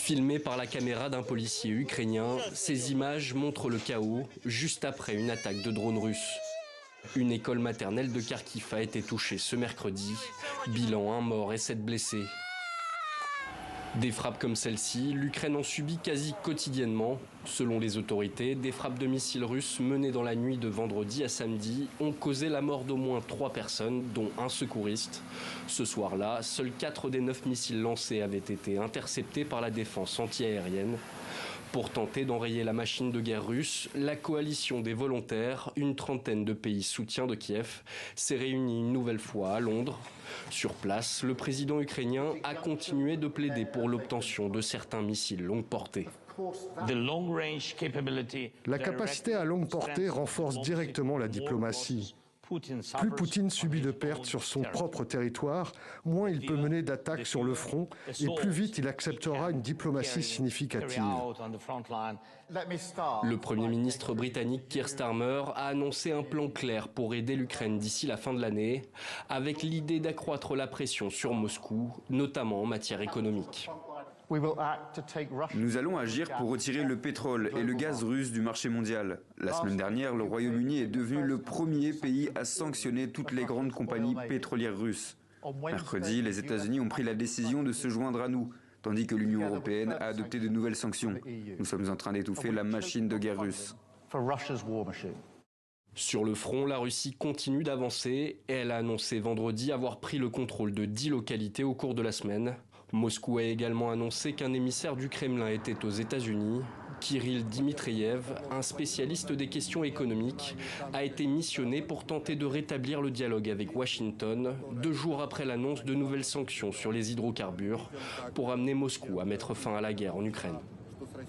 Filmées par la caméra d'un policier ukrainien, ces images montrent le chaos juste après une attaque de drone russe. Une école maternelle de Kharkiv a été touchée ce mercredi. Bilan, 1 mort et 7 blessés. Des frappes comme celle-ci, l'Ukraine en subit quasi quotidiennement. Selon les autorités, des frappes de missiles russes menées dans la nuit de vendredi à samedi ont causé la mort d'au moins 3 personnes, dont un secouriste. Ce soir-là, seuls 4 des 9 missiles lancés avaient été interceptés par la défense antiaérienne. Pour tenter d'enrayer la machine de guerre russe, la coalition des volontaires, une trentaine de pays soutiens de Kiev, s'est réunie une nouvelle fois à Londres. Sur place, le président ukrainien a continué de plaider pour l'obtention de certains missiles longue portée. La capacité à longue portée renforce directement la diplomatie. Plus Poutine subit de pertes sur son propre territoire, moins il peut mener d'attaques sur le front et plus vite il acceptera une diplomatie significative. Le Premier ministre britannique Keir Starmer a annoncé un plan clair pour aider l'Ukraine d'ici la fin de l'année, avec l'idée d'accroître la pression sur Moscou, notamment en matière économique. Nous allons agir pour retirer le pétrole et le gaz russe du marché mondial. La semaine dernière, le Royaume-Uni est devenu le premier pays à sanctionner toutes les grandes compagnies pétrolières russes. Mercredi, les États-Unis ont pris la décision de se joindre à nous, tandis que l'Union européenne a adopté de nouvelles sanctions. Nous sommes en train d'étouffer la machine de guerre russe. Sur le front, la Russie continue d'avancer et elle a annoncé vendredi avoir pris le contrôle de 10 localités au cours de la semaine. Moscou a également annoncé qu'un émissaire du Kremlin était aux États-Unis. Kirill Dmitriev, un spécialiste des questions économiques, a été missionné pour tenter de rétablir le dialogue avec Washington, 2 jours après l'annonce de nouvelles sanctions sur les hydrocarbures, pour amener Moscou à mettre fin à la guerre en Ukraine.